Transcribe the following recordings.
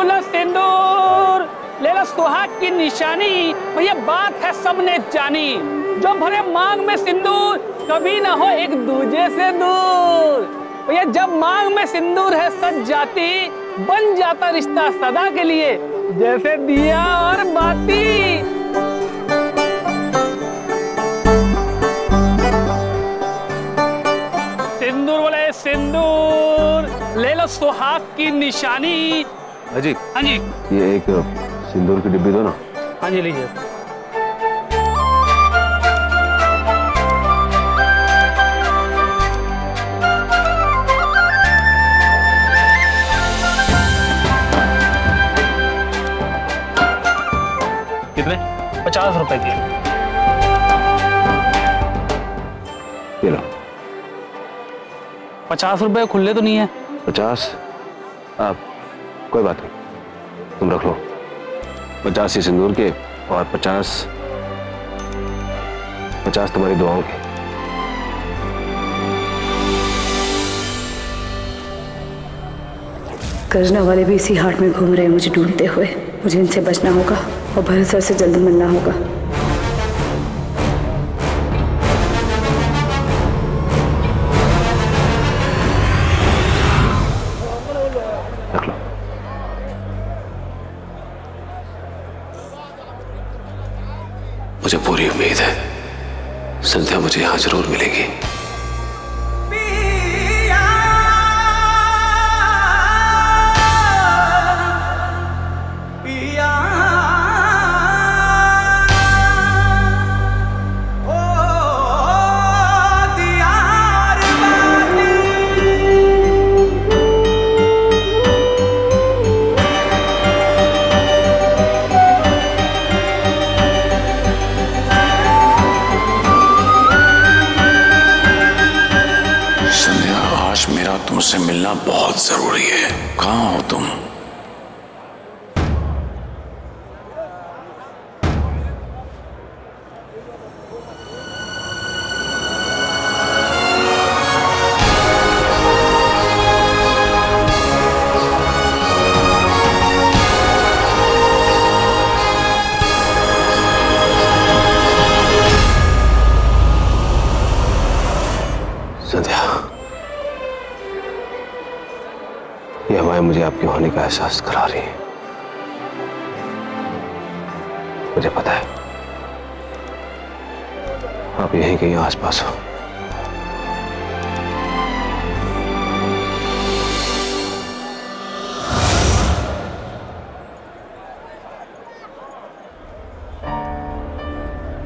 लो सिंदूर, ले लो सुहाग की निशानी। भैया बात है सबने जानी, जो भरे मांग में सिंदूर कभी ना हो एक दूजे से दूर। भैया जब मांग में सिंदूर है सज जाती, बन जाता रिश्ता सदा के लिए, जैसे दिया और बाती। सिंदूर बोले सिंदूर, ले लो सुहाग की निशानी। अजी, हाँ जी, ये एक सिंदूर की डिब्बी दो ना। हाँ जी लीजिए। कितने? 50 रुपए की। ये लो। 50 रुपए खुले तो नहीं है? 50? आप कोई बात नहीं, तुम रख लो। 50 ही सिंदूर के और 50 तुम्हारी दुआओं के। करना वाले भी इसी हाट में घूम रहे हैं मुझे ढूंढते हुए। मुझे इनसे बचना होगा और भरत सर से जल्द मिलना होगा। रख लो। मुझे पूरी उम्मीद है संध्या मुझे यहां जरूर मिलेगी। तुमसे मिलना बहुत जरूरी है। कहाँ हो तुम? संध्या, ये हवाएं मुझे आपके होने का एहसास करा रही हैं। मुझे पता है आप यहीं कहीं आसपास हो।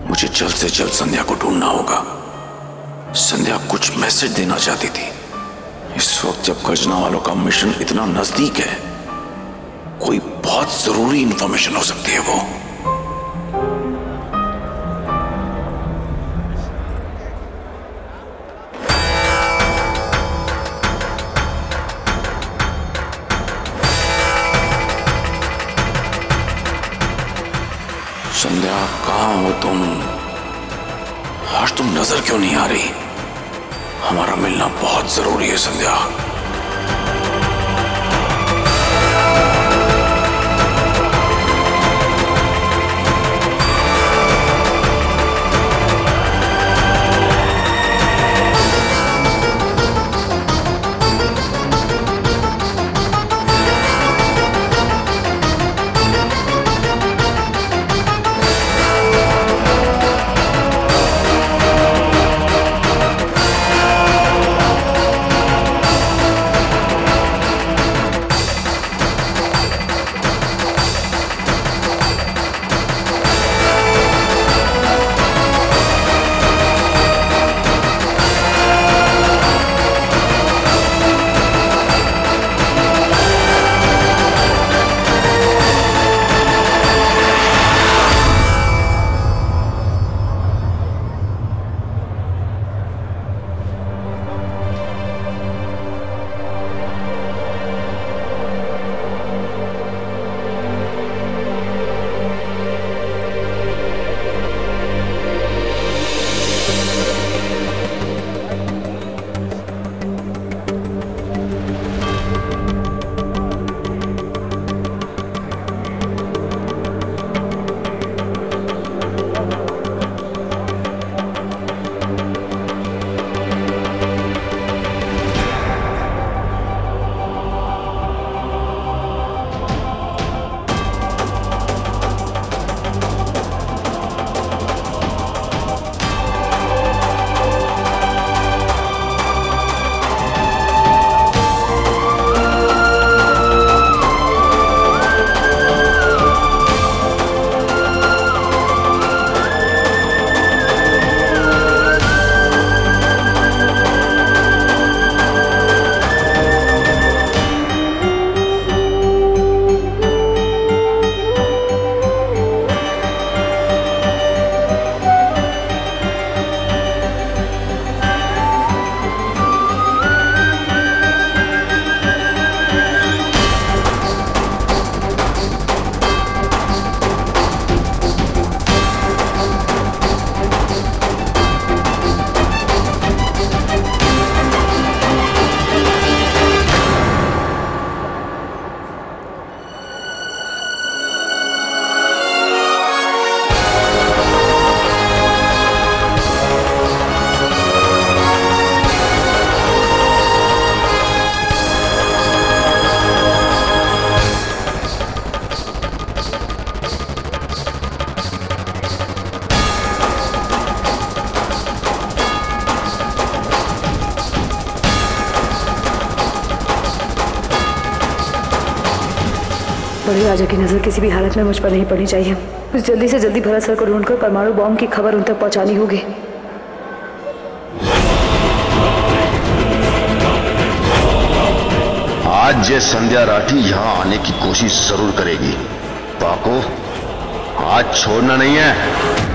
मुझे जल्द से जल्द संध्या को ढूंढना होगा। संध्या कुछ मैसेज देना चाहती थी। इस वक्त जब गर्जना वालों का मिशन इतना नजदीक है, कोई बहुत जरूरी इंफॉर्मेशन हो सकती है वो। संध्या कहाँ हो तुम? आज तुम नजर क्यों नहीं आ रही? हमारा मिलना बहुत जरूरी है संध्या। बड़े राजा की नजर किसी भी हालत में मुझ पर नहीं पड़नी चाहिए। मुझे जल्दी से जल्दी भरत सर को ढूंढकर परमाणु बॉम्ब की खबर उन तक पहुंचानी होगी। आज ये संध्या राठी यहां आने की कोशिश जरूर करेगी। पाको, आज छोड़ना नहीं है।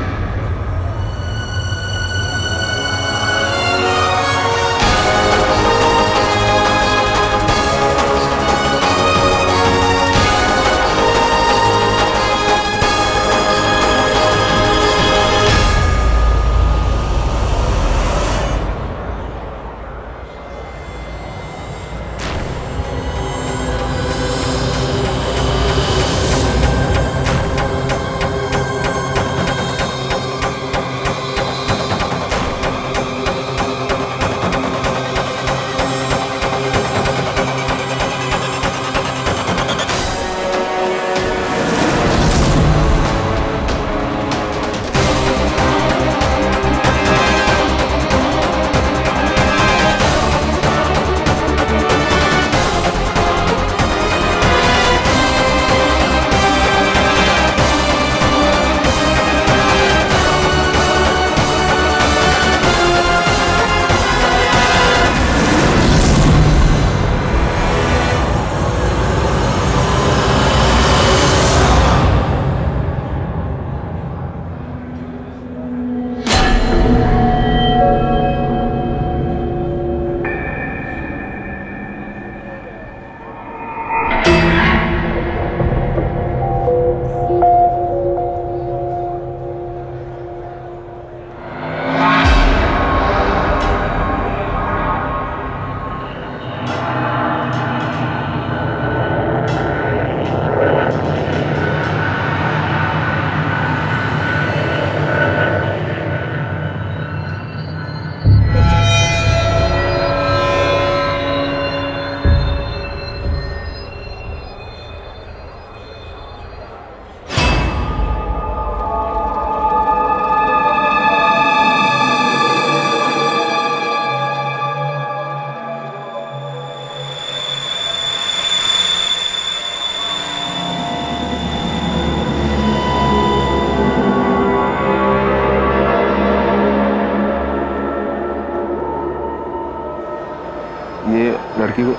लड़की को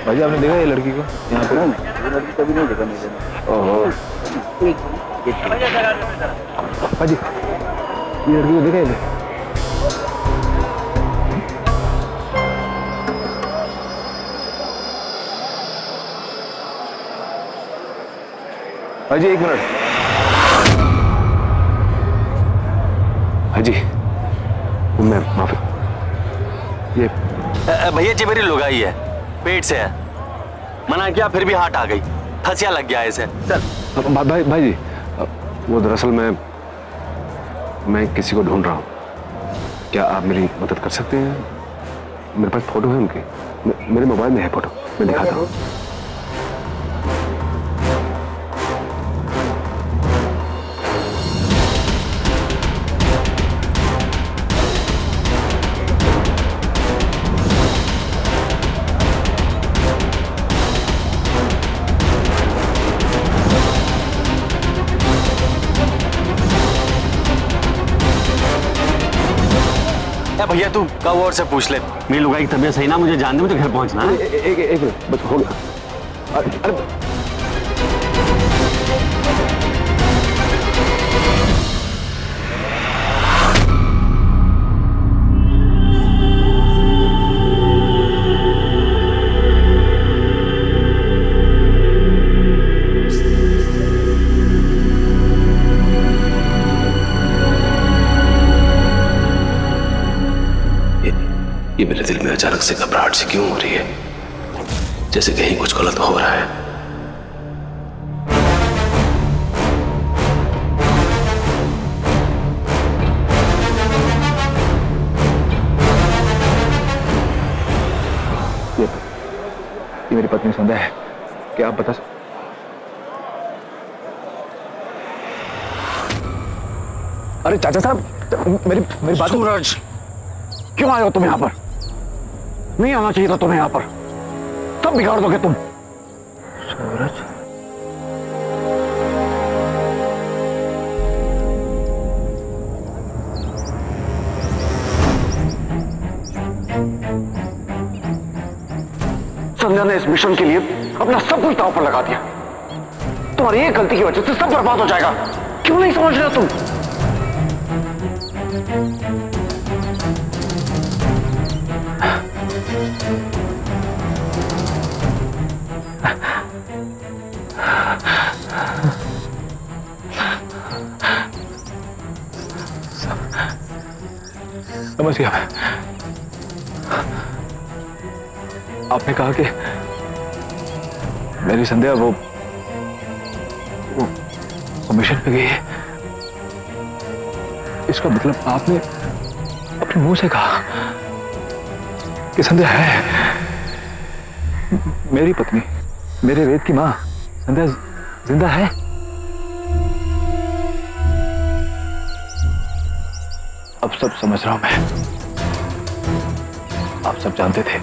भाई आपने देखा ये लड़की को यहाँ पे? लड़की कभी नहीं देखा मैंने। ओहो भाजी ये लड़की को देखा है? भाजी एक मिनट। हाजी मैं माफी। ये भैया जी मेरी लुगाई है, पेट से है, मना किया फिर भी हाथ आ गई, फंसिया लग गया इसे। चल भाई जी वो दरअसल मैं किसी को ढूंढ रहा हूँ, क्या आप मेरी मदद कर सकते हैं? मेरे पास फोटो है उनकी, मेरे मोबाइल में है फोटो, मैं दिखाता हूँ। भैया तू कब और से पूछ ले, मेरी लुगाई की तबीयत सही ना, मुझे जानने, मुझे घर पहुंचना है। एक मिनट बस हो गया। अरे ये मेरे दिल में अचानक से घबराहट सी क्यों हो रही है, जैसे कहीं कुछ गलत हो रहा है। ये मेरी पत्नी संध्या है, क्या आप बता सकते? अरे चाचा साहब मेरी बात। सूरज क्यों आए हो तुम यहाँ पर? नहीं आना चाहिए था तुम्हें यहाँ पर। सब बिगाड़ दोगे तुम। सूरज, संध्या ने इस मिशन के लिए अपना सब कुछ दांव पर लगा दिया। तुम्हारी एक गलती की वजह से सब बर्बाद हो जाएगा। क्यों नहीं समझ रहे तुम? समझ गया मैं। आपने कहा कि मेरी संध्या वो मिशन पे गई है। इसका मतलब आपने अपने मुंह से कहा कि संध्या है मेरी पत्नी, मेरे वेद की मां संध्या जिंदा है। अब सब समझ रहा हूं मैं। आप सब जानते थे,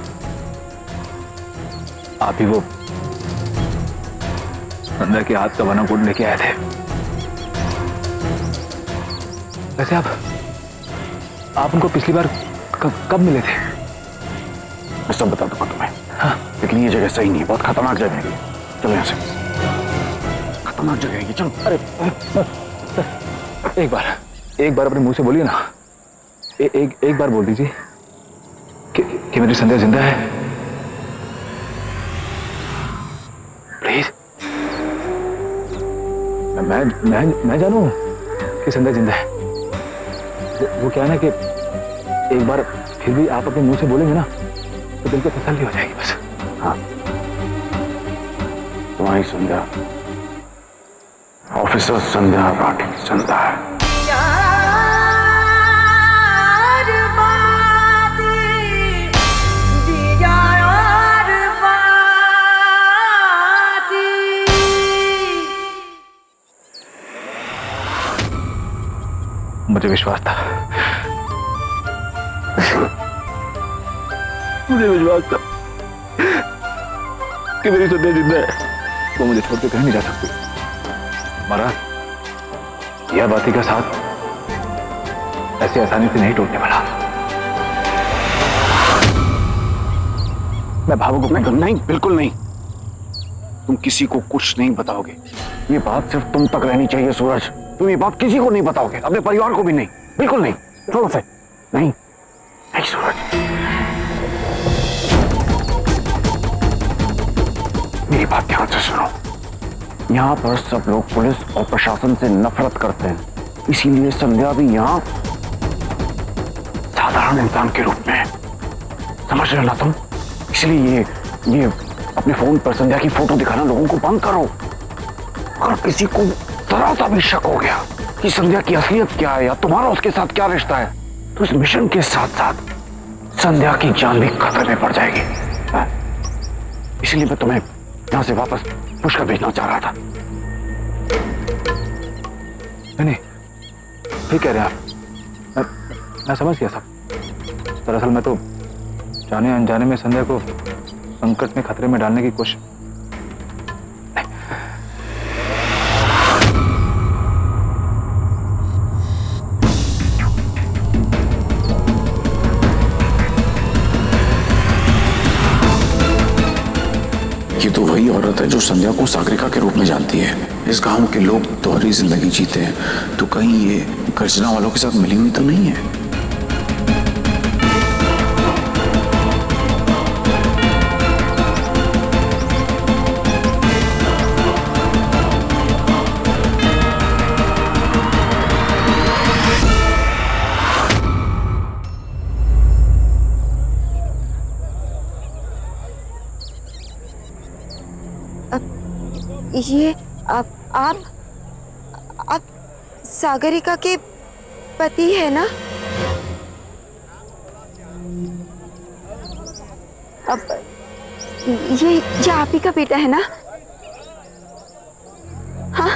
आप ही वो संध्या के हाथ का बना गुड़ लेके आए थे। वैसे आप उनको पिछली बार कब मिले थे? मैं सब बता दूंगा तुम्हें। हाँ, लेकिन ये जगह सही नहीं है, बहुत खतरनाक जगह है। चलो यहाँ से, खतरनाक जगह है ये, चलो। अरे एक बार अपने मुंह से बोलिए ना। एक बार बोल दीजिए कि मेरी संध्या जिंदा है, प्लीज। मैं जानूं कि संध्या जिंदा है। वो क्या है ना कि एक बार फिर भी आप अपने मुंह से बोलेंगे ना तो दिल को तसल्ली हो जाएगी बस। हाँ, तुम्हारी संध्या ऑफिसर संध्या राठी जिंदा है। मुझे विश्वास था, मुझे विश्वास था कि मेरी संध्या जिंदा है। वो मुझे छोड़ के कहीं नहीं जा सकती। महाराज, यह बाती का साथ ऐसे आसानी से नहीं टूटने वाला। मैं भावुक नहीं, बिल्कुल नहीं। तुम किसी को कुछ नहीं बताओगे। ये बात सिर्फ तुम तक रहनी चाहिए सूरज। तुम ये बात किसी को नहीं बताओगे, अपने परिवार को भी नहीं, बिल्कुल नहीं। छोड़ो से, नहीं नहीं सूरज। मेरी बात ध्यान से सुनो। यहाँ पर सब लोग पुलिस और प्रशासन से नफरत करते हैं, इसीलिए संध्या भी यहाँ साधारण इंसान के रूप में है। समझ रहे हो ना तुम? इसलिए ये अपने फोन पर संध्या की फोटो दिखाना लोगों को बंद करो। अगर किसी को जरा सा भी शक हो गया कि संध्या की असलियत क्या है या तुम्हारा उसके साथ क्या रिश्ता है, तो इस मिशन के साथ साथ संध्या की जान भी खतरे में पड़ जाएगी। इसलिए मैं तुम्हें यहां से वापस पुष्कर भेजना चाह रहा था। नहीं, ठीक कह रहे हैं आप। मैं समझ गया सब। दरअसल मैं तो जाने अनजाने में संध्या को संकट में, खतरे में डालने की कोशिश। ये तो वही औरत है जो संध्या को सागरिका के रूप में जानती है। इस गांव के लोग दोहरी जिंदगी जीते हैं, तो कहीं ये गर्जना वालों के साथ मिली हुई तो नहीं है? ये आप सागरिका के पति है ना? अब ये आप ही का बेटा है ना? हाँ,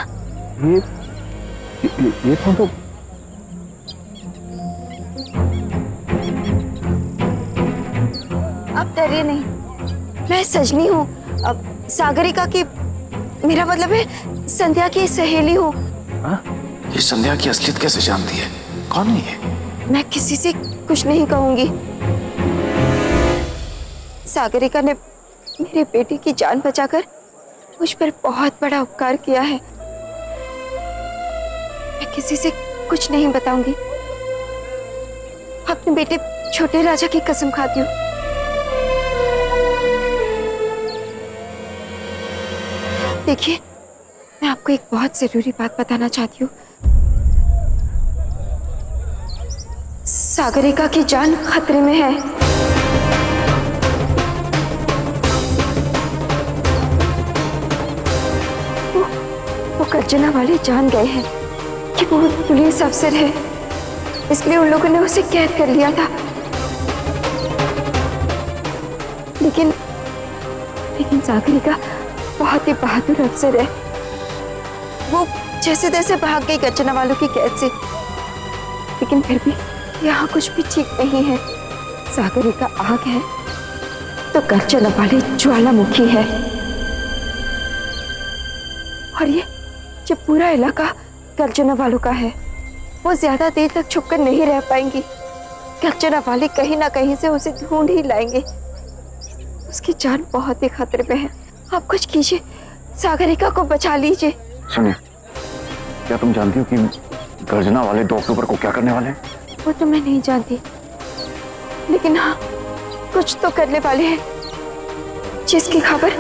ये फोन तो अब डरिए नहीं, मैं सजनी हूँ, अब सागरिका की, मेरा मतलब है संध्या की सहेली हूँ। ये संध्या की असलियत कैसे जानती है? कौन है ये? मैं किसी से कुछ नहीं कहूंगी। सागरिका ने मेरे बेटे की जान बचाकर मुझ पर बहुत बड़ा उपकार किया है। मैं किसी से कुछ नहीं बताऊंगी। अपने बेटे छोटे राजा की कसम खाती हूँ। देखिए, मैं आपको एक बहुत जरूरी बात बताना चाहती हूँ। सागरिका की जान खतरे में है। वो गर्जना वाले जान गए हैं कि वो पुलिस अफसर है, इसलिए उन लोगों ने उसे कैद कर लिया था। लेकिन सागरिका बहुत ही बहादुर अफसर है। वो जैसे तैसे भाग गई गर्जना वालों की कैद से, लेकिन फिर भी यहाँ कुछ भी ठीक नहीं है। सागरिका आग है तो गर्जना वाले ज्वालामुखी है, और ये पूरा इलाका गर्जना वालों का है। वो ज्यादा देर तक छुपकर नहीं रह पाएंगी। गर्जना वाले कहीं ना कहीं से उसे ढूंढ ही लाएंगे। उसकी जान बहुत ही खतरे में है। आप कुछ कीजिए, सागरिका को बचा लीजिए। सुनिए, क्या तुम जानती हो कि गर्जना वाले 2 अक्टूबर को क्या करने वाले हैं? वो तो मैं नहीं जानती, लेकिन हाँ, कुछ तो करने वाले हैं जिसकी खबर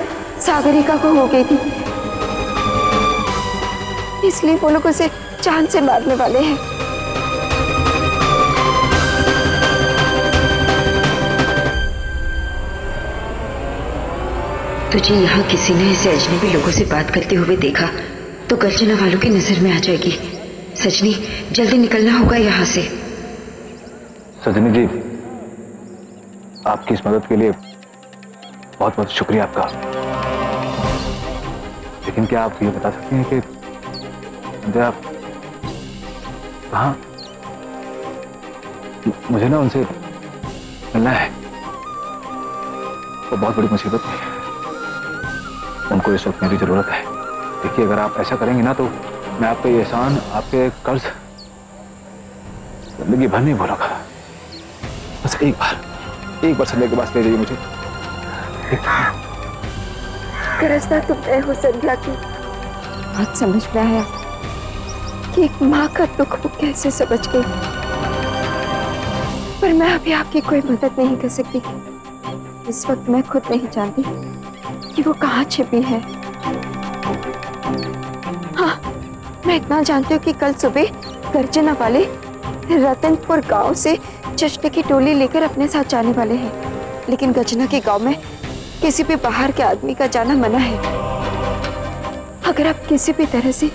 सागरिका को हो गई थी, इसलिए वो लोग उसे जान से मारने वाले हैं। तुझे यहाँ किसी ने ऐसे अजनबी लोगों से बात करते हुए देखा तो गर्जना वालों की नजर में आ जाएगी। सजनी, जल्दी निकलना होगा यहाँ से। सजनी जी, आपकी इस मदद के लिए बहुत बहुत शुक्रिया आपका। लेकिन क्या आप ये बता सकती हैं कि संध्या कहाँ? मुझे ना उनसे मिलना है। वो बहुत बड़ी मुसीबत है, उनको इस वक्त मेरी जरूरत है। देखिए, अगर आप ऐसा करेंगे ना तो मैं आपके एहसान, आपके कर्ज जिंदगी भर नहीं भूलूंगा। बस एक बार संध्या के पास ले जाइए मुझे। गरजदा तुम मैं हो संध्या की। बहुत समझ में आया कि एक माँ का दुख वो कैसे समझ गई, पर मैं अभी आपकी कोई मदद नहीं कर सकती। इस वक्त मैं खुद नहीं जानती कि वो कहाँ छिपी है। हाँ, मैं इतना जानती हूँ कि कल सुबह गर्जना वाले रतनपुर गांव से जश्न की टोली लेकर अपने साथ जाने वाले हैं, लेकिन गर्जना के गांव में किसी भी बाहर के आदमी का जाना मना है। अगर आप किसी भी तरह से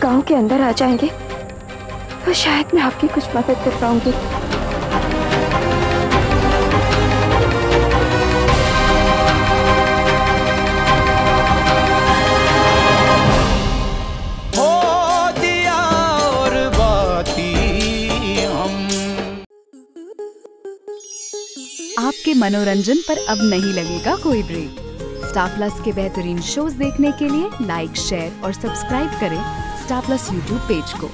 गांव के अंदर आ जाएंगे तो शायद मैं आपकी कुछ मदद कर पाऊंगी। आपके मनोरंजन पर अब नहीं लगेगा कोई ब्रेक। स्टार प्लस के बेहतरीन शोज देखने के लिए लाइक, शेयर और सब्सक्राइब करें स्टार प्लस यूट्यूब पेज को।